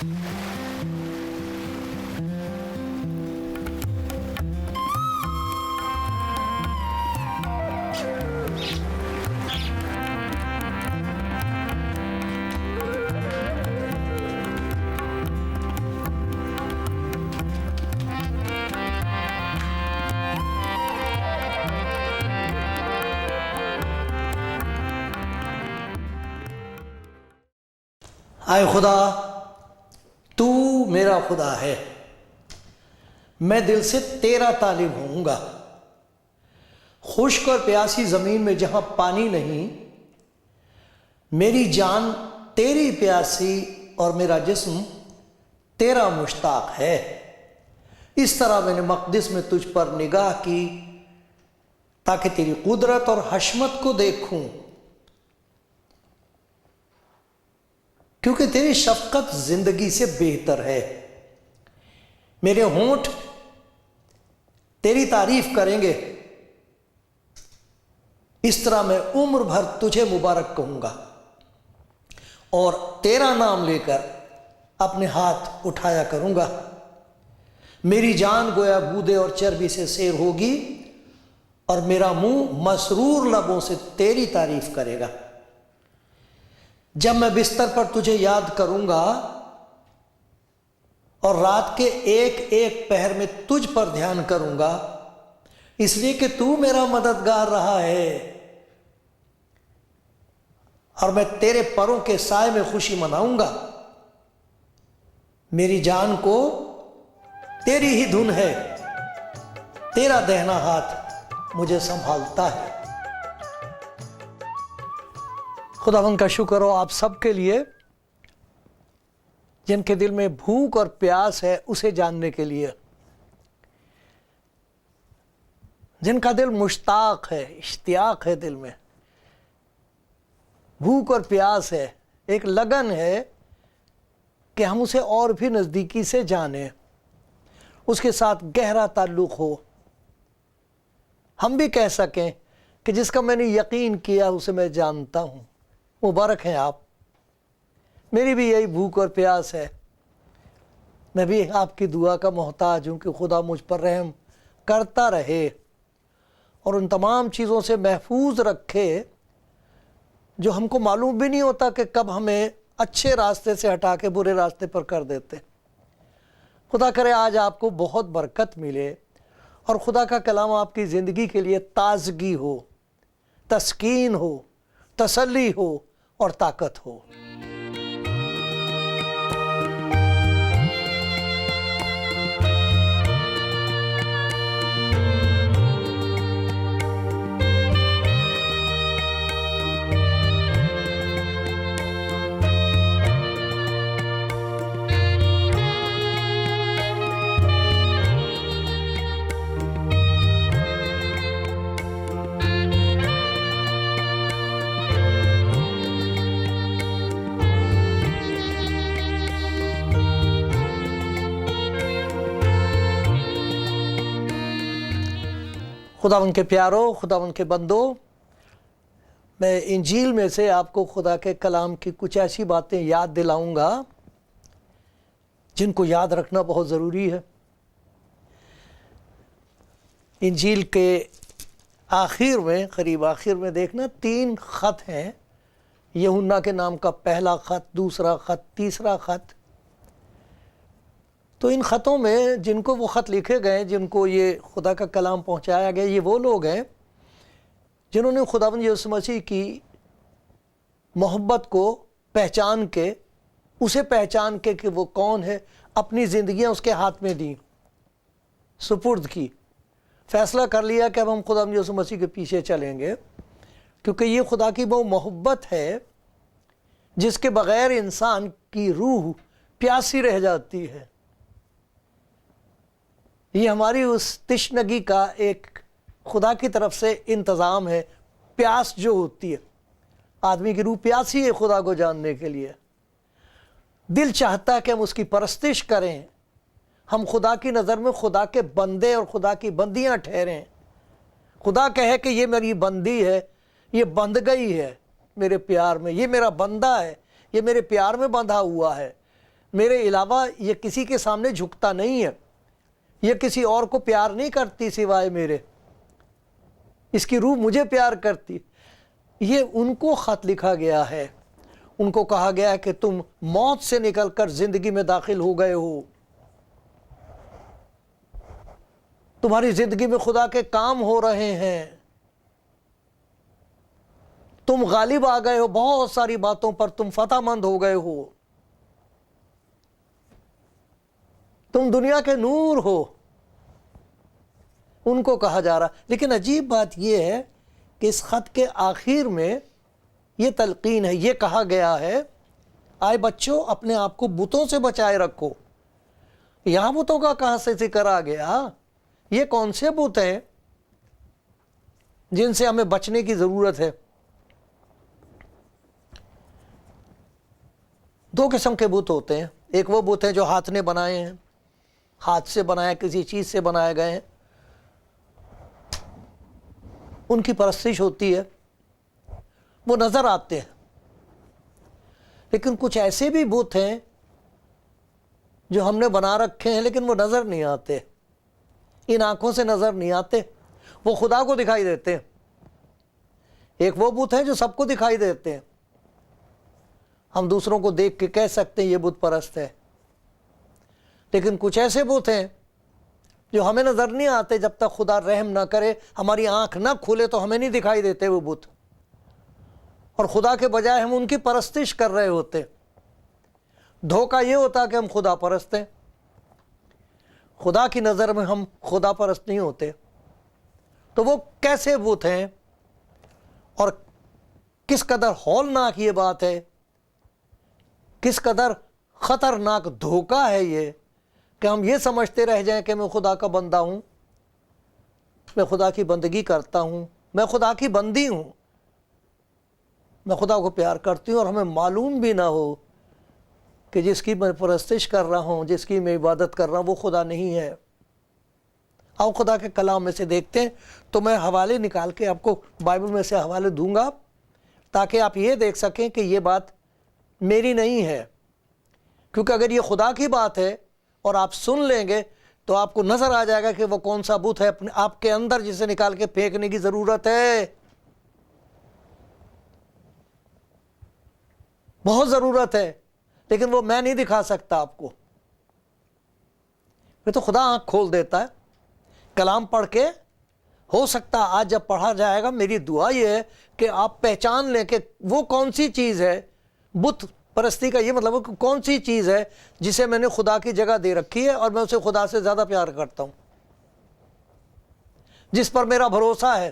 اے خدا تو میرا خدا ہے، میں دل سے تیرا طالب ہوں گا۔ خشک اور پیاسی زمین میں جہاں پانی نہیں، میری جان تیری پیاسی اور میرا جسم تیرا مشتاق ہے۔ اس طرح میں نے مقدس میں تجھ پر نگاہ کی تاکہ تیری قدرت اور حشمت کو دیکھوں، کیونکہ تیری شفقت زندگی سے بہتر ہے۔ میرے ہونٹ تیری تعریف کریں گے، اس طرح میں عمر بھر تجھے مبارک کہوں گا اور تیرا نام لے کر اپنے ہاتھ اٹھایا کروں گا۔ میری جان گویا گودے اور چربی سے سیر ہوگی اور میرا منہ مسرور لبوں سے تیری تعریف کرے گا۔ جب میں بستر پر تجھے یاد کروں گا اور رات کے ایک ایک پہر میں تجھ پر دھیان کروں گا، اس لیے کہ تو میرا مددگار رہا ہے اور میں تیرے پروں کے سائے میں خوشی مناؤں گا۔ میری جان کو تیری ہی دھن ہے، تیرا دہنا ہاتھ مجھے سنبھالتا ہے۔ خداوند کا شکر ہو آپ سب کے لیے جن کے دل میں بھوک اور پیاس ہے اسے جاننے کے لیے، جن کا دل مشتاق ہے، اشتیاق ہے، دل میں بھوک اور پیاس ہے، ایک لگن ہے کہ ہم اسے اور بھی نزدیکی سے جانیں، اس کے ساتھ گہرا تعلق ہو، ہم بھی کہہ سکیں کہ جس کا میں نے یقین کیا اسے میں جانتا ہوں۔ مبارک ہیں آپ، میری بھی یہی بھوک اور پیاس ہے۔ میں بھی آپ کی دعا کا محتاج ہوں کہ خدا مجھ پر رحم کرتا رہے اور ان تمام چیزوں سے محفوظ رکھے جو ہم کو معلوم بھی نہیں ہوتا کہ کب ہمیں اچھے راستے سے ہٹا کے برے راستے پر کر دیتے۔ خدا کرے آج آپ کو بہت برکت ملے اور خدا کا کلام آپ کی زندگی کے لیے تازگی ہو، تسکین ہو، تسلی ہو اور طاقت ہو۔ خداوند کے پیارو، خداوند کے بندو، میں انجیل میں سے آپ کو خدا کے کلام کی کچھ ایسی باتیں یاد دلاؤں گا جن کو یاد رکھنا بہت ضروری ہے۔ انجیل کے آخر میں، قریب آخر میں دیکھنا 3 خط ہیں، یوحنا کے نام کا پہلا خط، دوسرا خط، تیسرا خط۔ تو ان خطوں میں جن کو وہ خط لکھے گئے، جن کو یہ خدا کا کلام پہنچایا گیا، یہ وہ لوگ ہیں جنہوں نے خداوند یسوع مسیح کی محبت کو پہچان کے، اسے پہچان کے کہ وہ کون ہے، اپنی زندگیاں اس کے ہاتھ میں دیں، سپرد کی، فیصلہ کر لیا کہ اب ہم خداوند یسوع مسیح کے پیچھے چلیں گے، کیونکہ یہ خدا کی وہ محبت ہے جس کے بغیر انسان کی روح پیاسی رہ جاتی ہے۔ یہ ہماری اس تشنگی کا ایک خدا کی طرف سے انتظام ہے۔ پیاس جو ہوتی ہے، آدمی کی روح پیاسی ہے خدا کو جاننے کے لیے، دل چاہتا ہے کہ ہم اس کی پرستش کریں، ہم خدا کی نظر میں خدا کے بندے اور خدا کی بندیاں ٹھہریں۔ خدا کہے کہ یہ میری بندی ہے، یہ بندھ گئی ہے میرے پیار میں، یہ میرا بندہ ہے، یہ میرے پیار میں بندھا ہوا ہے، میرے علاوہ یہ کسی کے سامنے جھکتا نہیں ہے، یہ کسی اور کو پیار نہیں کرتی سوائے میرے، اس کی روح مجھے پیار کرتی۔ یہ ان کو خط لکھا گیا ہے، ان کو کہا گیا ہے کہ تم موت سے نکل کر زندگی میں داخل ہو گئے ہو، تمہاری زندگی میں خدا کے کام ہو رہے ہیں، تم غالب آ گئے ہو، بہت ساری باتوں پر تم فتح مند ہو گئے ہو، تم دنیا کے نور ہو، ان کو کہا جا رہا۔ لیکن عجیب بات یہ ہے کہ اس خط کے آخر میں یہ تلقین ہے، یہ کہا گیا ہے آئے بچوں اپنے آپ کو بتوں سے بچائے رکھو۔ یہاں بتوں کا کہاں سے ذکر آ گیا؟ یہ کون سے بت ہیں جن سے ہمیں بچنے کی ضرورت ہے؟ دو قسم کے بت ہوتے ہیں، ایک وہ بت ہیں جو ہاتھ نے بنائے ہیں، ہاتھ سے بنائے، کسی چیز سے بنائے گئے ہیں، ان کی پرستش ہوتی ہے، وہ نظر آتے ہیں۔ لیکن کچھ ایسے بھی بت ہیں جو ہم نے بنا رکھے ہیں لیکن وہ نظر نہیں آتے، ان آنکھوں سے نظر نہیں آتے، وہ خدا کو دکھائی دیتے ہیں۔ ایک وہ بت ہیں جو سب کو دکھائی دیتے ہیں، ہم دوسروں کو دیکھ کے کہہ سکتے ہیں یہ بت پرست ہے۔ لیکن کچھ ایسے بت ہیں جو ہمیں نظر نہیں آتے، جب تک خدا رحم نہ کرے، ہماری آنکھ نہ کھولے تو ہمیں نہیں دکھائی دیتے وہ بت، اور خدا کے بجائے ہم ان کی پرستش کر رہے ہوتے۔ دھوکہ یہ ہوتا کہ ہم خدا پرست ہیں، خدا کی نظر میں ہم خدا پرست نہیں ہوتے۔ تو وہ کیسے بت ہیں اور کس قدر ہولناک یہ بات ہے، کس قدر خطرناک دھوکہ ہے یہ کہ ہم یہ سمجھتے رہ جائیں کہ میں خدا کا بندہ ہوں، میں خدا کی بندگی کرتا ہوں، میں خدا کی بندی ہوں، میں خدا کو پیار کرتی ہوں، اور ہمیں معلوم بھی نہ ہو کہ جس کی میں پرستش کر رہا ہوں، جس کی میں عبادت کر رہا ہوں، وہ خدا نہیں ہے۔ آؤ خدا کے کلام میں سے دیکھتے ہیں، تو میں حوالے نکال کے آپ کو بائبل میں سے حوالے دوں گا تاکہ آپ یہ دیکھ سکیں کہ یہ بات میری نہیں ہے، کیونکہ اگر یہ خدا کی بات ہے اور آپ سن لیں گے تو آپ کو نظر آ جائے گا کہ وہ کون سا بت ہے اپنے آپ کے اندر جسے نکال کے پھینکنے کی ضرورت ہے، بہت ضرورت ہے، لیکن وہ میں نہیں دکھا سکتا آپ کو۔ یہ تو خدا آنکھ کھول دیتا ہے کلام پڑھ کے۔ ہو سکتا آج جب پڑھا جائے گا، میری دعا یہ ہے کہ آپ پہچان لیں کہ وہ کون سی چیز ہے، بت پرستی کا یہ مطلب ہے کہ کون سی چیز ہے جسے میں نے خدا کی جگہ دے رکھی ہے اور میں اسے خدا سے زیادہ پیار کرتا ہوں، جس پر میرا بھروسہ ہے،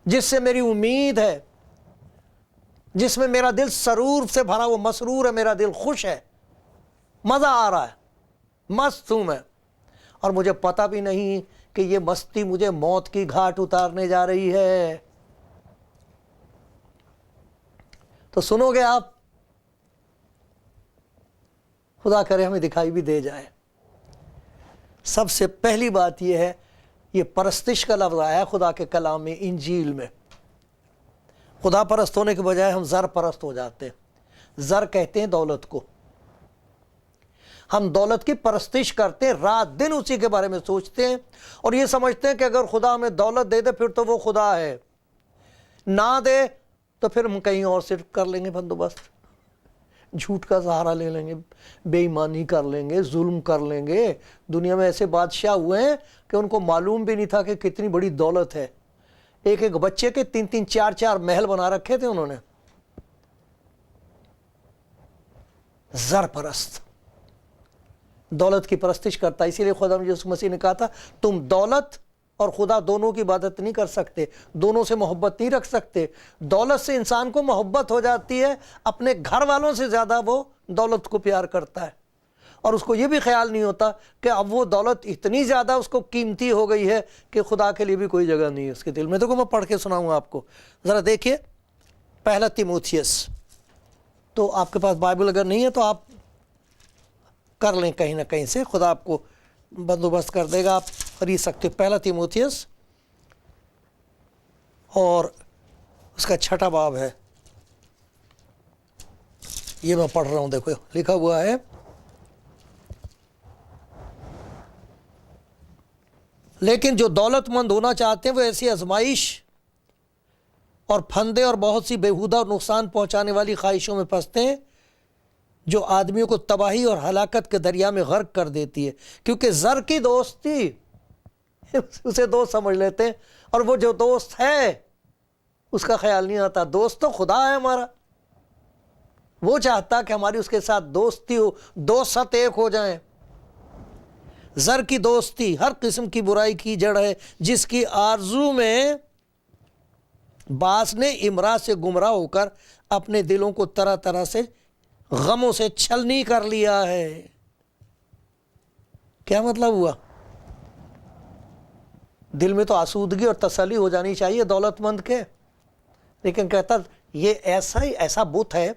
جس سے میری امید ہے، جس میں میرا دل سرور سے بھرا، وہ مسرور ہے، میرا دل خوش ہے، مزہ آ رہا ہے، مست ہوں میں، اور مجھے پتہ بھی نہیں کہ یہ مستی مجھے موت کی گھاٹ اتارنے جا رہی ہے۔ تو سنو گے آپ؟ خدا کرے ہمیں دکھائی بھی دے جائے۔ سب سے پہلی بات یہ ہے، یہ پرستش کا لفظ آیا خدا کے کلام میں، انجیل میں۔ خدا پرست ہونے کے بجائے ہم زر پرست ہو جاتے ہیں۔ زر کہتے ہیں دولت کو، ہم دولت کی پرستش کرتے ہیں، رات دن اسی کے بارے میں سوچتے ہیں، اور یہ سمجھتے ہیں کہ اگر خدا ہمیں دولت دے دے پھر تو وہ خدا ہے، نہ دے تو پھر ہم کہیں اور صرف کر لیں گے بندوبست، جھوٹ کا سہارا لے لیں گے، بے ایمانی کر لیں گے، ظلم کر لیں گے۔ دنیا میں ایسے بادشاہ ہوئے ہیں کہ ان کو معلوم بھی نہیں تھا کہ کتنی بڑی دولت ہے، ایک ایک بچے کے 3-3 4-4 محل بنا رکھے تھے انہوں نے۔ زر پرست دولت کی پرستش کرتا، اسی لیے خدا یسوع مسیح نے کہا تھا تم دولت اور خدا دونوں کی عبادت نہیں کر سکتے، دونوں سے محبت نہیں رکھ سکتے۔ دولت سے انسان کو محبت ہو جاتی ہے، اپنے گھر والوں سے زیادہ وہ دولت کو پیار کرتا ہے، اور اس کو یہ بھی خیال نہیں ہوتا کہ اب وہ دولت اتنی زیادہ اس کو قیمتی ہو گئی ہے کہ خدا کے لیے بھی کوئی جگہ نہیں ہے اس کے دل میں۔ دیکھو میں پڑھ کے سناؤں آپ کو، ذرا دیکھیے پہلا تیموتھیوس۔ تو آپ کے پاس بائبل اگر نہیں ہے تو آپ کر لیں کہیں نہ کہیں سے، خدا آپ کو بندوبست کر دے گا، آپ خرید سکتے ہو۔ پہلا تیموتھیوس اور اس کا 6واں باب ہے۔ یہ میں پڑھ رہا ہوں، دیکھو لکھا ہوا ہے، لیکن جو دولت مند ہونا چاہتے ہیں وہ ایسی آزمائش اور پھندے اور بہت سی بےہودہ اور نقصان پہنچانے والی خواہشوں میں پھنستے ہیں جو آدمیوں کو تباہی اور ہلاکت کے دریا میں غرق کر دیتی ہے، کیونکہ زر کی دوستی اسے دوست سمجھ لیتے ہیں، اور وہ جو دوست ہے اس کا خیال نہیں آتا، دوست تو خدا ہے ہمارا، وہ چاہتا کہ ہماری اس کے ساتھ دوستی ہو، دو ست ایک ہو جائیں۔ زر کی دوستی ہر قسم کی برائی کی جڑ ہے، جس کی آرزو میں بعض نے امراء سے گمراہ ہو کر اپنے دلوں کو طرح طرح سے غموں سے چھلنی کر لیا ہے۔ کیا مطلب ہوا؟ دل میں تو آسودگی اور تسلی ہو جانی چاہیے دولت مند کے، لیکن کہتا یہ ایسا بت ہے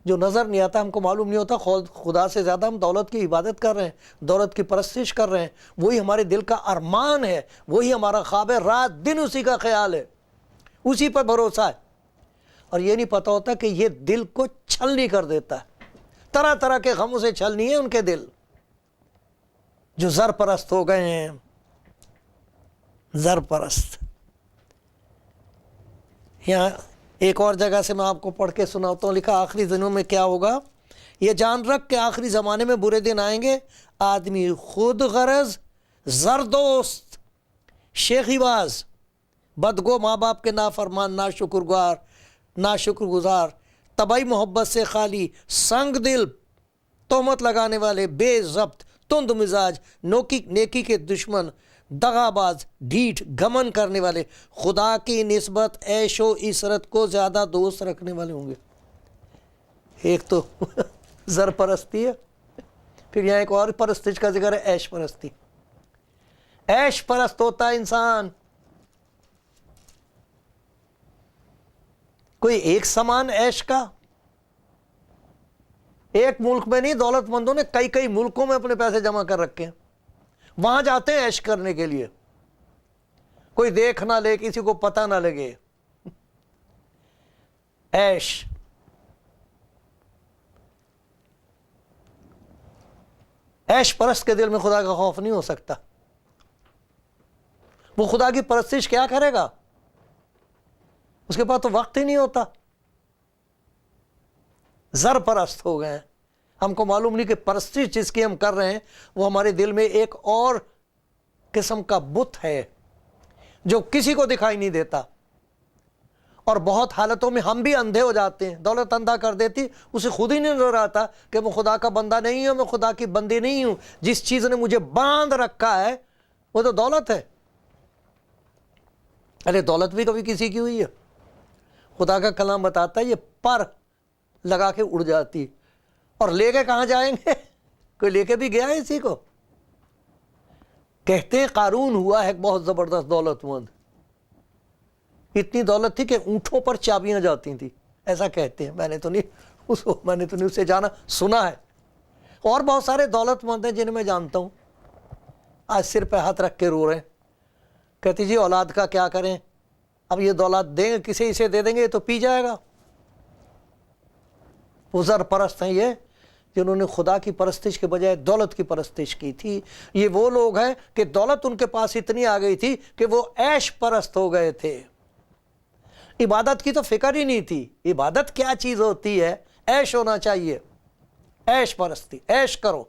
جو نظر نہیں آتا، ہم کو معلوم نہیں ہوتا، خدا سے زیادہ ہم دولت کی عبادت کر رہے ہیں، دولت کی پرستش کر رہے ہیں، وہی ہمارے دل کا ارمان ہے، وہی ہمارا خواب ہے، رات دن اسی کا خیال ہے، اسی پر بھروسہ ہے، اور یہ نہیں پتہ ہوتا کہ یہ دل کو چھلنی کر دیتا ہے، طرح طرح کے غموں سے چھلنی ہے ان کے دل، جو زر پرست ہو گئے ہیں، زر پرست۔ یہاں ایک اور جگہ سے میں آپ کو پڑھ کے سناتا ہوں، لکھا آخری دنوں میں کیا ہوگا، یہ جان رکھ کہ آخری زمانے میں برے دن آئیں گے، آدمی خود غرض، زردوست، شیخی باز، بدگو، ماں باپ کے نافرمان، ناشکر گزار، طبعی محبت سے خالی، سنگ دل، تہمت لگانے والے، بے ضبط، تند مزاج، نیکی کے دشمن، دغا باز، ڈھیٹ، گھمن کرنے والے، خدا کی نسبت عیش و عشرت کو زیادہ دوست رکھنے والے ہوں گے۔ ایک تو زر پرستی ہے، پھر یہاں ایک اور پرستش کا ذکر ہے، عیش پرستی۔ عیش پرست ہوتا ہے انسان، کوئی ایک سامان عیش کا، ایک ملک میں نہیں، دولت مندوں نے کئی ملکوں میں اپنے پیسے جمع کر رکھے ہیں، وہاں جاتے ہیں عیش کرنے کے لیے، کوئی دیکھ نہ لے، کسی کو پتہ نہ لگے، عیش۔ عیش پرست کے دل میں خدا کا خوف نہیں ہو سکتا، وہ خدا کی پرستش کیا کرے گا، اس کے پاس تو وقت ہی نہیں ہوتا۔ زر پرست ہو گئے ہیں، ہم کو معلوم نہیں کہ پرستش جس کی ہم کر رہے ہیں وہ ہمارے دل میں ایک اور قسم کا بت ہے جو کسی کو دکھائی نہیں دیتا، اور بہت حالتوں میں ہم بھی اندھے ہو جاتے ہیں، دولت اندھا کر دیتی، اسے خود ہی نہیں نظر آتا کہ میں خدا کا بندہ نہیں ہوں، میں خدا کی بندی نہیں ہوں، جس چیز نے مجھے باندھ رکھا ہے وہ تو دولت ہے۔ ارے دولت بھی کبھی کسی کی ہوئی ہے؟ خدا کا کلام بتاتا ہے یہ پر لگا کے اڑ جاتی، اور لے کے کہاں جائیں گے؟ کوئی لے کے بھی گیا ہے اسی کو؟ کہتے ہیں قارون ہوا ہے ایک بہت زبردست دولت مند، اتنی دولت تھی کہ اونٹوں پر چابیاں جاتی تھیں، ایسا کہتے ہیں، میں نے تو نہیں اسے جانا، سنا ہے۔ اور بہت سارے دولت مند ہیں جنہیں میں جانتا ہوں، آج سر پہ ہاتھ رکھ کے رو رہے ہیں، کہتی جی اولاد کا کیا کریں، اب یہ دولت دیں گے کسی اسے دے دیں گے تو پی جائے گا۔ وہ زر پرست ہیں یہ، جنہوں نے خدا کی پرستش کے بجائے دولت کی پرستش کی تھی۔ یہ وہ لوگ ہیں کہ دولت ان کے پاس اتنی آ گئی تھی کہ وہ عیش پرست ہو گئے تھے، عبادت کی تو فکر ہی نہیں تھی، عبادت کیا چیز ہوتی ہے، عیش ہونا چاہیے، عیش پرستی، عیش کرو،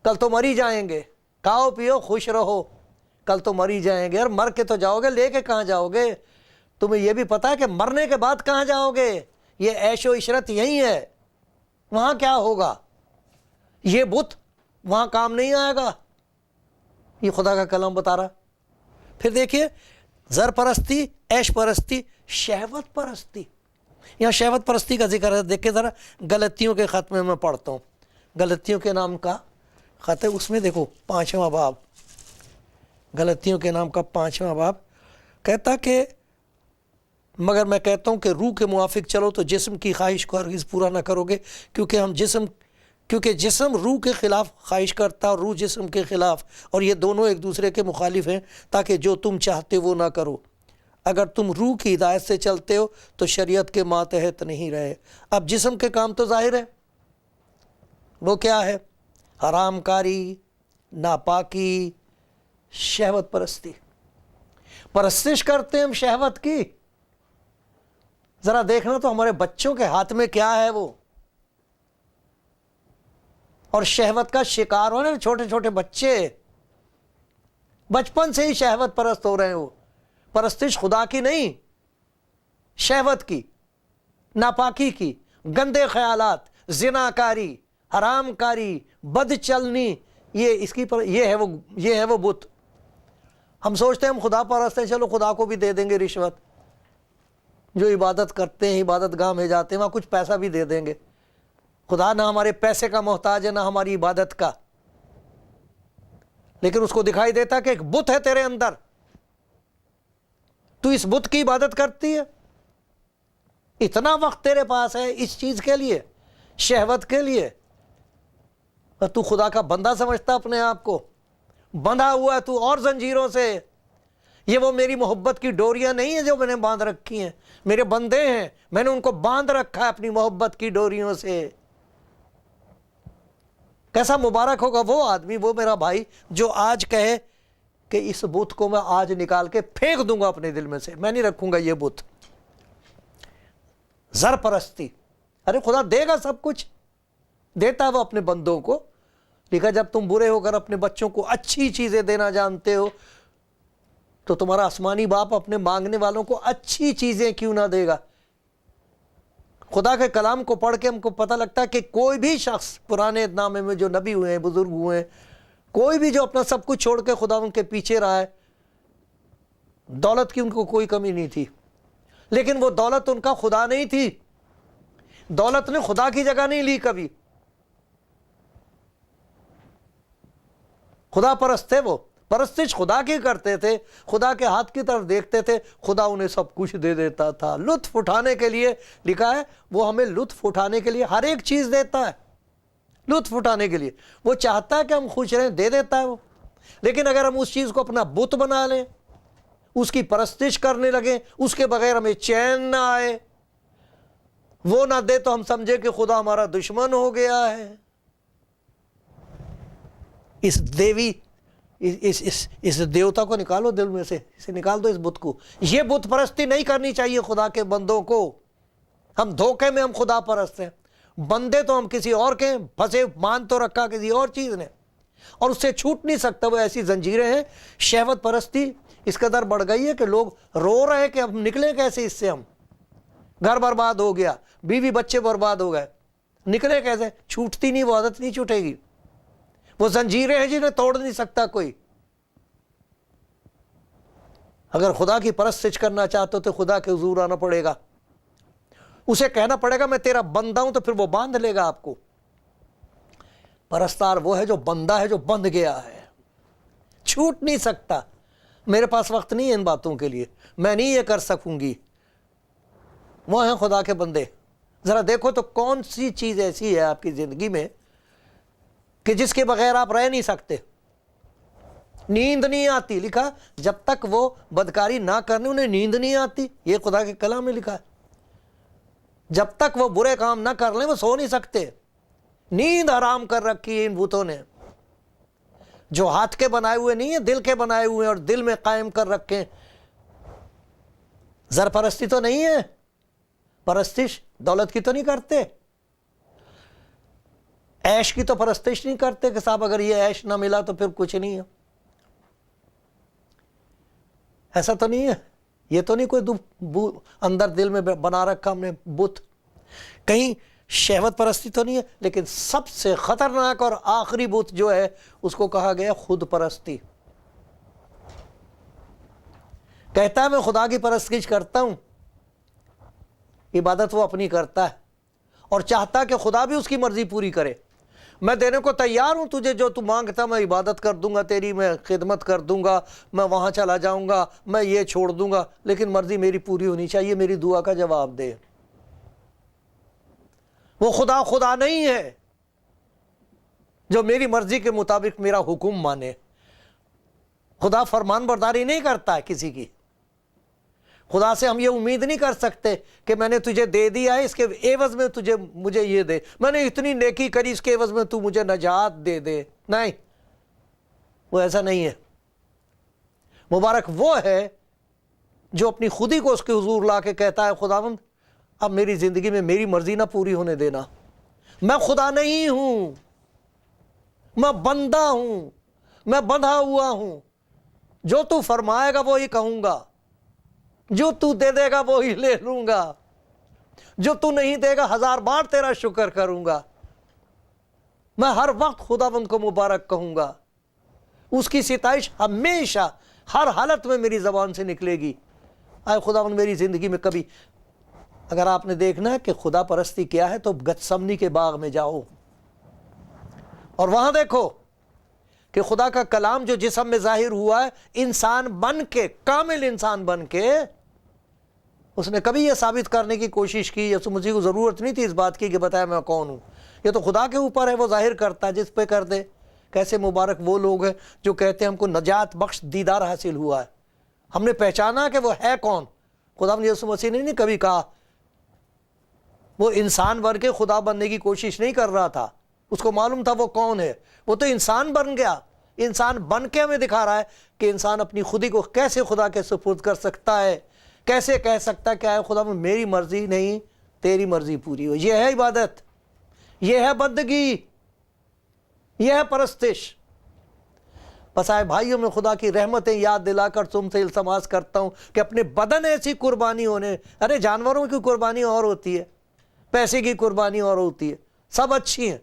کل تو مر ہی جائیں گے، کھاؤ پیو خوش رہو، کل تو مر ہی جائیں گے، اور مر کے تو جاؤ گے، لے کے کہاں جاؤ گے؟ تمہیں یہ بھی پتا ہے کہ مرنے کے بعد کہاں جاؤ گے؟ یہ عیش و عشرت یہی ہے، وہاں کیا ہوگا؟ یہ بت وہاں کام نہیں آئے گا، یہ خدا کا کلام بتا رہا۔ پھر دیکھیے زر پرستی، عیش پرستی، شہوت پرستی۔ یہاں شہوت پرستی کا ذکر ہے، دیکھیں ذرا غلطیوں کے خط میں میں پڑھتا ہوں، غلطیوں کے نام کا خط ہے، اس میں دیکھو 5واں باب، غلطیوں کے نام کا 5واں باب کہتا کہ مگر میں کہتا ہوں کہ روح کے موافق چلو تو جسم کی خواہش کو ہرگز پورا نہ کرو گے، کیونکہ جسم روح کے خلاف خواہش کرتا اور روح جسم کے خلاف، اور یہ دونوں ایک دوسرے کے مخالف ہیں، تاکہ جو تم چاہتے وہ نہ کرو۔ اگر تم روح کی ہدایت سے چلتے ہو تو شریعت کے ماتحت نہیں رہے۔ اب جسم کے کام تو ظاہر ہے، وہ کیا ہے؟ حرام کاری، ناپاکی، شہوت پرستی۔ پرستش کرتے ہیں ہم شہوت کی۔ ذرا دیکھنا تو ہمارے بچوں کے ہاتھ میں کیا ہے وہ، اور شہوت کا شکار ہونے، چھوٹے چھوٹے بچے بچپن سے ہی شہوت پرست ہو رہے ہیں۔ وہ پرستش خدا کی نہیں، شہوت کی، ناپاکی کی، گندے خیالات، زنا کاری، حرام کاری، بد چلنی، یہ ہے وہ بت۔ ہم سوچتے ہیں ہم خدا پرست ہیں، چلو خدا کو بھی دے دیں گے رشوت۔ جو عبادت کرتے ہیں، عبادت گاہ میں جاتے ہیں، وہاں کچھ پیسہ بھی دے دیں گے۔ خدا نہ ہمارے پیسے کا محتاج ہے، نہ ہماری عبادت کا، لیکن اس کو دکھائی دیتا کہ ایک بت ہے تیرے اندر، تو اس بت کی عبادت کرتی ہے۔ اتنا وقت تیرے پاس ہے اس چیز کے لیے، شہوت کے لیے، اور تو خدا کا بندہ سمجھتا اپنے آپ کو، بندھا ہوا ہے تو اور زنجیروں سے۔ یہ وہ میری محبت کی ڈوریاں نہیں ہیں جو میں نے باندھ رکھی ہیں، میرے بندے ہیں، میں نے ان کو باندھ رکھا ہے اپنی محبت کی ڈوریوں سے۔ کیسا مبارک ہوگا وہ آدمی، وہ میرا بھائی جو آج کہے کہ اس بت کو میں آج نکال کے پھینک دوں گا اپنے دل میں سے، میں نہیں رکھوں گا یہ بت۔ زر پرستی، ارے خدا دے گا سب کچھ، دیتا ہے وہ اپنے بندوں کو۔ لکھا جب تم برے ہو کر اپنے بچوں کو اچھی چیزیں دینا جانتے ہو تو تمہارا آسمانی باپ اپنے مانگنے والوں کو اچھی چیزیں کیوں نہ دے گا۔ خدا کے کلام کو پڑھ کے ہم کو پتہ لگتا ہے کہ کوئی بھی شخص پرانے نامے میں جو نبی ہوئے ہیں، بزرگ ہوئے ہیں، کوئی بھی جو اپنا سب کچھ چھوڑ کے خدا ان کے پیچھے رہا ہے، دولت کی ان کو کوئی کمی نہیں تھی، لیکن وہ دولت ان کا خدا نہیں تھی، دولت نے خدا کی جگہ نہیں لی کبھی۔ خدا پرست تھے، وہ پرستش خدا کی کرتے تھے، خدا کے ہاتھ کی طرف دیکھتے تھے، خدا انہیں سب کچھ دے دیتا تھا لطف اٹھانے کے لیے۔ لکھا ہے وہ ہمیں لطف اٹھانے کے لیے ہر ایک چیز دیتا ہے، لطف اٹھانے کے لیے وہ چاہتا ہے کہ ہم خوش رہیں، دے دیتا ہے وہ۔ لیکن اگر ہم اس چیز کو اپنا بت بنا لیں، اس کی پرستش کرنے لگیں، اس کے بغیر ہمیں چین نہ آئے، وہ نہ دے تو ہم سمجھے کہ خدا ہمارا دشمن ہو گیا ہے۔ اس دیوتا کو نکالو دل میں سے، اسے نکال دو اس بت کو۔ یہ بت پرستی نہیں کرنی چاہیے خدا کے بندوں کو۔ ہم دھوکے میں ہم خدا پرست ہیں، بندے تو ہم کسی اور کے پھنسے، مان تو رکھا کسی اور چیز نے، اور اس سے چھوٹ نہیں سکتا۔ وہ ایسی زنجیریں ہیں، شہوت پرستی اس قدر بڑھ گئی ہے کہ لوگ رو رہے ہیں کہ اب نکلیں کیسے اس سے، ہم گھر برباد ہو گیا، بیوی بچے برباد ہو گئے، نکلے کیسے؟ چھوٹتی نہیں، وہ عادت نہیں چھوٹے گی، وہ زنجیریں ہیں جنہیں توڑ نہیں سکتا کوئی۔ اگر خدا کی پرستش کرنا چاہتے ہو تو خدا کے حضور آنا پڑے گا، اسے کہنا پڑے گا میں تیرا بندہ ہوں، تو پھر وہ باندھ لے گا آپ کو۔ پرستار وہ ہے جو بندہ ہے، جو بندھ گیا ہے، چھوٹ نہیں سکتا۔ میرے پاس وقت نہیں ہے ان باتوں کے لیے، میں نہیں یہ کر سکوں گی۔ وہ ہیں خدا کے بندے۔ ذرا دیکھو تو کون سی چیز ایسی ہے آپ کی زندگی میں کہ جس کے بغیر آپ رہ نہیں سکتے؟ نیند نہیں آتی، لکھا جب تک وہ بدکاری نہ کرنے انہیں نیند نہیں آتی، یہ خدا کے کلام میں لکھا ہے۔ جب تک وہ برے کام نہ کر لیں وہ سو نہیں سکتے۔ نیند حرام کر رکھی ہے ان بتوں نے، جو ہاتھ کے بنائے ہوئے نہیں ہیں، دل کے بنائے ہوئے ہیں اور دل میں قائم کر رکھے۔ زر پرستی تو نہیں ہے، پرستش دولت کی تو نہیں کرتے، عیش کی تو پرستش نہیں کرتے کہ صاحب اگر یہ عیش نہ ملا تو پھر کچھ نہیں ہے۔ ایسا تو نہیں ہے، یہ تو نہیں کوئی اندر دل میں بنا رکھا ہم نے بت، کہیں شہوت پرستی تو نہیں ہے۔ لیکن سب سے خطرناک اور آخری بت جو ہے اس کو کہا گیا خود پرستی۔ کہتا ہے میں خدا کی پرستش کرتا ہوں، عبادت وہ اپنی کرتا ہے اور چاہتا ہے کہ خدا بھی اس کی مرضی پوری کرے۔ میں دینے کو تیار ہوں تجھے، جو تو مانگتا میں عبادت کر دوں گا تیری، میں خدمت کر دوں گا، میں وہاں چلا جاؤں گا، میں یہ چھوڑ دوں گا، لیکن مرضی میری پوری ہونی چاہیے، میری دعا کا جواب دے۔ وہ خدا نہیں ہے جو میری مرضی کے مطابق میرا حکم مانے۔ خدا فرمان برداری نہیں کرتا ہے کسی کی، خدا سے ہم یہ امید نہیں کر سکتے کہ میں نے تجھے دے دیا ہے، اس کے عوض میں مجھے یہ دے، میں نے اتنی نیکی کری، اس کے عوض میں تو مجھے نجات دے دے۔ نہیں، وہ ایسا نہیں ہے۔ مبارک وہ ہے جو اپنی خودی کو اس کے حضور لا کے کہتا ہے خداوند اب میری زندگی میں میری مرضی نہ پوری ہونے دینا، میں خدا نہیں ہوں، میں بندہ ہوں، میں بندھا ہوا ہوں، جو تو فرمائے گا وہی کہوں گا، جو تو دے دے گا وہی لے لوں گا، جو تو نہیں دے گا 1000 بار تیرا شکر کروں گا۔ میں ہر وقت خداوند کو مبارک کہوں گا، اس کی ستائش ہمیشہ ہر حالت میں میری زبان سے نکلے گی۔ اے خداوند میری زندگی میں کبھی، اگر آپ نے دیکھنا ہے کہ خدا پرستی کیا ہے تو گتسمنی کے باغ میں جاؤ اور وہاں دیکھو کہ خدا کا کلام جو جسم میں ظاہر ہوا ہے، انسان بن کے، کامل انسان بن کے، اس نے کبھی یہ ثابت کرنے کی کوشش کی، یسوع مسیح کو ضرورت نہیں تھی اس بات کی کہ بتایا میں کون ہوں، یہ تو خدا کے اوپر ہے، وہ ظاہر کرتا ہے جس پہ کر دے۔ کیسے مبارک وہ لوگ ہیں جو کہتے ہیں ہم کو نجات بخش دیدار حاصل ہوا ہے، ہم نے پہچانا کہ وہ ہے کون۔ خدا نے یسوع مسیح نے نہیں کبھی کہا، وہ انسان بن کے خدا بننے کی کوشش نہیں کر رہا تھا، اس کو معلوم تھا وہ کون ہے، وہ تو انسان بن گیا۔ انسان بن کے ہمیں دکھا رہا ہے کہ انسان اپنی خودی کو کیسے خدا کے سپرد کر سکتا ہے، کیسے کہہ سکتا ہے کہ اے خدا میری مرضی نہیں تیری مرضی پوری ہو۔ یہ ہے عبادت، یہ ہے بندگی، یہ ہے پرستش۔ بس آئے بھائیوں میں خدا کی رحمتیں یاد دلا کر تم سے التماس کرتا ہوں کہ اپنے بدن ایسی قربانی ہونے، ارے جانوروں کی قربانی اور ہوتی ہے، پیسے کی قربانی اور ہوتی ہے، سب اچھی ہیں،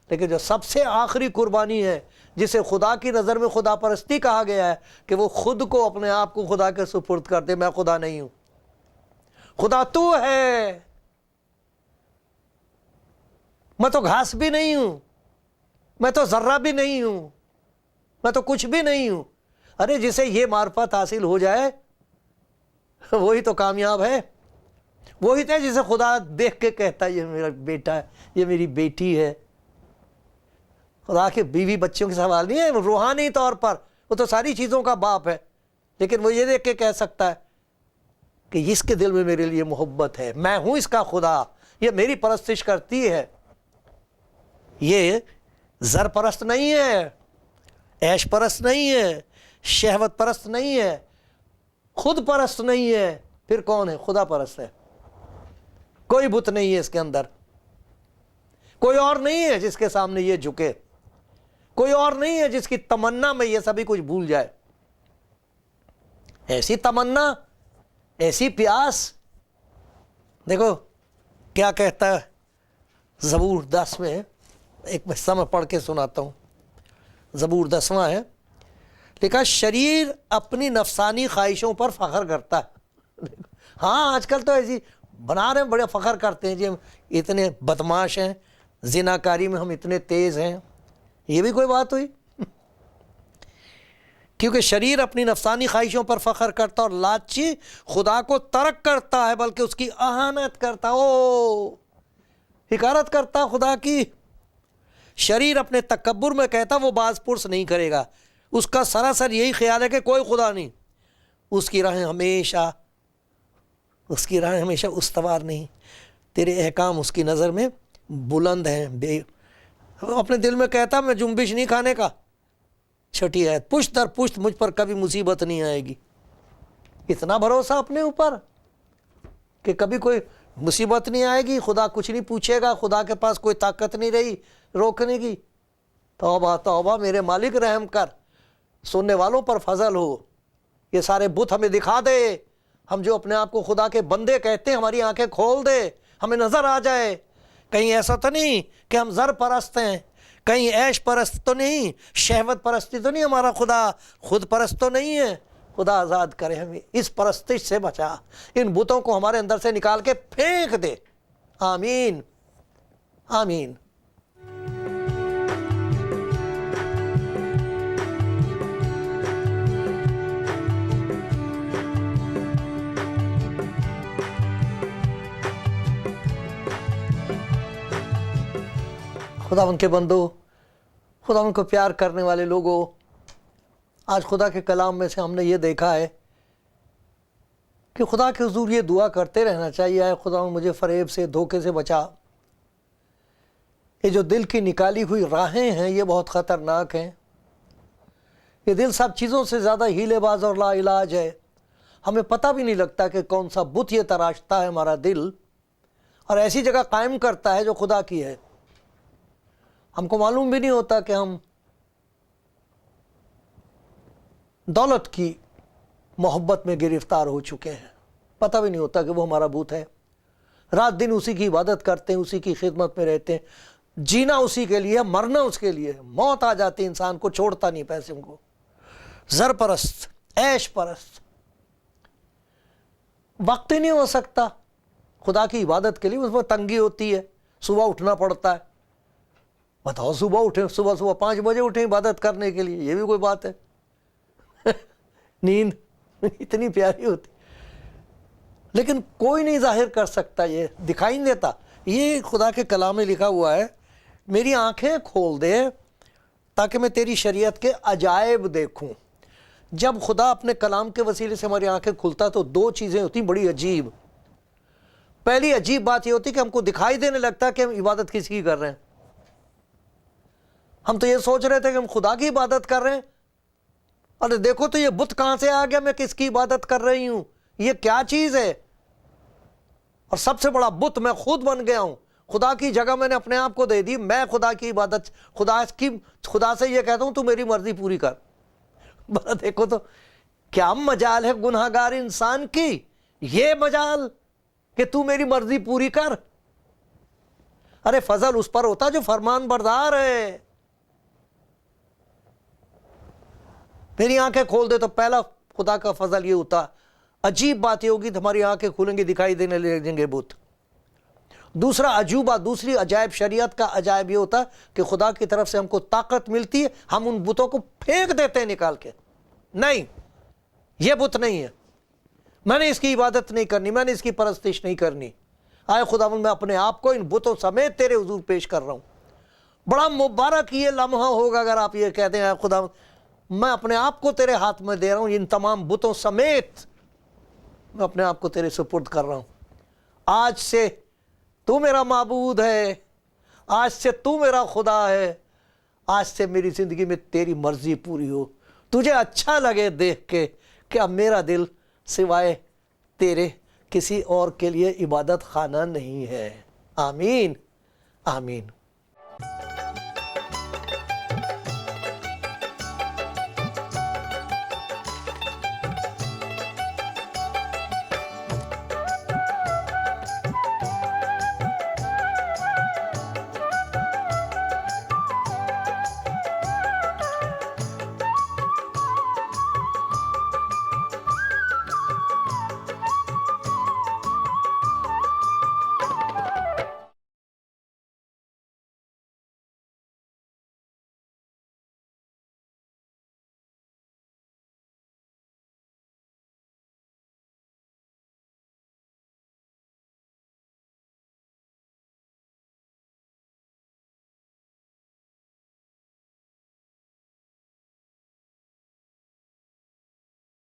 لیکن جو سب سے آخری قربانی ہے جسے خدا کی نظر میں خدا پرستی کہا گیا ہے کہ وہ خود کو، اپنے آپ کو خدا کے سپرد کر دے۔ میں خدا نہیں ہوں، خدا تو ہے، میں تو گھاس بھی نہیں ہوں، میں تو ذرہ بھی نہیں ہوں، میں تو کچھ بھی نہیں ہوں۔ ارے جسے یہ معرفت حاصل ہو جائے وہی تو کامیاب ہے، وہی تو جسے خدا دیکھ کے کہتا ہے یہ میرا بیٹا ہے، یہ میری بیٹی ہے۔ خدا کے بیوی بچوں کے سوال نہیں ہے، روحانی طور پر وہ تو ساری چیزوں کا باپ ہے، لیکن وہ یہ دیکھ کے کہہ سکتا ہے کہ اس کے دل میں میرے لیے محبت ہے، میں ہوں اس کا خدا، یہ میری پرستش کرتی ہے۔ یہ زر پرست نہیں ہے، عیش پرست نہیں ہے، شہوت پرست نہیں ہے، خود پرست نہیں ہے، پھر کون ہے؟ خدا پرست ہے۔ کوئی بت نہیں ہے اس کے اندر، کوئی اور نہیں ہے جس کے سامنے یہ جھکے، کوئی اور نہیں ہے جس کی تمنا میں یہ سبھی کچھ بھول جائے۔ ایسی تمنا، ایسی پیاس، دیکھو کیا کہتا ہے زبور 10 میں، ایک حصہ میں پڑھ کے سناتا ہوں۔ زبور 10واں ہے، لکھا شریر اپنی نفسانی خواہشوں پر فخر کرتا ہے۔ ہاں آج کل تو ایسی بنا رہے ہیں، بڑے فخر کرتے ہیں جی ہم اتنے بدماش ہیں، زناکاری میں ہم اتنے تیز ہیں۔ یہ بھی کوئی بات ہوئی؟ کیونکہ شریر اپنی نفسانی خواہشوں پر فخر کرتا اور لالچی خدا کو ترک کرتا ہے، بلکہ اس کی اہانت کرتا، حقارت کرتا خدا کی۔ شریر اپنے تکبر میں کہتا وہ باز پرس نہیں کرے گا، اس کا سراسر یہی خیال ہے کہ کوئی خدا نہیں، اس کی راہیں ہمیشہ استوار نہیں، تیرے احکام اس کی نظر میں بلند ہیں۔ اپنے دل میں کہتا میں جنبش نہیں کھانے کا۔ 6 آیت، پشت در پشت مجھ پر کبھی مصیبت نہیں آئے گی۔ اتنا بھروسہ اپنے اوپر کہ کبھی کوئی مصیبت نہیں آئے گی، خدا کچھ نہیں پوچھے گا، خدا کے پاس کوئی طاقت نہیں رہی روکنے کی۔ توبہ توبہ میرے مالک رحم کر، سننے والوں پر فضل ہو۔ یہ سارے بت ہمیں دکھا دے، ہم جو اپنے آپ کو خدا کے بندے کہتے ہیں ہماری آنکھیں کھول دے، ہمیں نظر آ جائے۔ کہیں ایسا تو نہیں کہ ہم زر پرست ہیں، کہیں عیش پرست تو نہیں، شہوت پرستی تو نہیں، ہمارا خدا خود پرست تو نہیں ہے۔ خدا آزاد کرے ہمیں، اس پرستش سے بچا، ان بتوں کو ہمارے اندر سے نکال کے پھینک دے۔ آمین آمین۔ خدا ان کے بندو، خدا ان کو پیار کرنے والے لوگوں، آج خدا کے کلام میں سے ہم نے یہ دیکھا ہے کہ خدا کے حضور یہ دعا کرتے رہنا چاہیے، اے خدا مجھے فریب سے، دھوکے سے بچا۔ یہ جو دل کی نکالی ہوئی راہیں ہیں یہ بہت خطرناک ہیں۔ یہ دل سب چیزوں سے زیادہ ہیلے باز اور لا علاج ہے۔ ہمیں پتہ بھی نہیں لگتا کہ کون سا بت یہ تراشتا ہے ہمارا دل، اور ایسی جگہ قائم کرتا ہے جو خدا کی ہے۔ ہم کو معلوم بھی نہیں ہوتا کہ ہم دولت کی محبت میں گرفتار ہو چکے ہیں، پتہ بھی نہیں ہوتا کہ وہ ہمارا بت ہے۔ رات دن اسی کی عبادت کرتے ہیں، اسی کی خدمت میں رہتے ہیں، جینا اسی کے لیے، مرنا اس کے لیے۔ موت آ جاتی انسان کو چھوڑتا نہیں پیسوں کو، زر پرست، عیش پرست، وقت ہی نہیں ہو سکتا خدا کی عبادت کے لیے، اس میں تنگی ہوتی ہے، صبح اٹھنا پڑتا ہے۔ بتاؤ صبح اٹھیں، صبح 5 بجے اٹھیں عبادت کرنے کے لیے، یہ بھی کوئی بات ہے؟ نیند اتنی پیاری ہوتی، لیکن کوئی نہیں ظاہر کر سکتا، یہ دکھائی نہیں دیتا۔ یہ خدا کے کلام میں لکھا ہوا ہے، میری آنکھیں کھول دے تاکہ میں تیری شریعت کے عجائب دیکھوں۔ جب خدا اپنے کلام کے وسیلے سے ہماری آنکھیں کھلتا تو 2 چیزیں ہوتی بڑی عجیب۔ پہلی عجیب بات یہ ہوتی کہ ہم کو دکھائی دینے لگتا ہے کہ ہم عبادت کس کی کر رہے ہیں۔ ہم تو یہ سوچ رہے تھے کہ ہم خدا کی عبادت کر رہے ہیں، ارے دیکھو تو یہ بت کہاں سے آ گیا، میں کس کی عبادت کر رہی ہوں، یہ کیا چیز ہے؟ اور سب سے بڑا بت میں خود بن گیا ہوں، خدا کی جگہ میں نے اپنے آپ کو دے دی، میں خدا کی عبادت، خدا سے یہ کہتا ہوں تو میری مرضی پوری کر۔ بڑا دیکھو تو کیا مجال ہے گناہگار انسان کی، یہ مجال کہ تو میری مرضی پوری کر۔ ارے فضل اس پر ہوتا جو فرمان بردار ہے۔ میری آنکھیں کھول دے تو پہلا خدا کا فضل یہ ہوتا، عجیب بات یہ ہوگی، ہماری آنکھیں کھولیں گی، دکھائی دینے لگیں گے بت۔ دوسرا عجوبہ، دوسری عجائب، شریعت کا عجائب یہ ہوتا کہ خدا کی طرف سے ہم کو طاقت ملتی ہے، ہم ان بتوں کو پھینک دیتے ہیں نکال کے، نہیں یہ بت نہیں ہے، میں نے اس کی عبادت نہیں کرنی، میں نے اس کی پرستش نہیں کرنی۔ آئے خداوند میں اپنے آپ کو ان بتوں سمیت تیرے حضور پیش کر رہا ہوں۔ بڑا مبارک یہ لمحہ ہوگا اگر آپ یہ کہتے ہیں اے خداوند میں اپنے آپ کو تیرے ہاتھ میں دے رہا ہوں، ان تمام بتوں سمیت میں اپنے آپ کو تیرے سپرد کر رہا ہوں۔ آج سے تو میرا معبود ہے، آج سے تو میرا خدا ہے، آج سے میری زندگی میں تیری مرضی پوری ہو، تجھے اچھا لگے دیکھ کے کہ اب میرا دل سوائے تیرے کسی اور کے لیے عبادت خانہ نہیں ہے۔ آمین آمین۔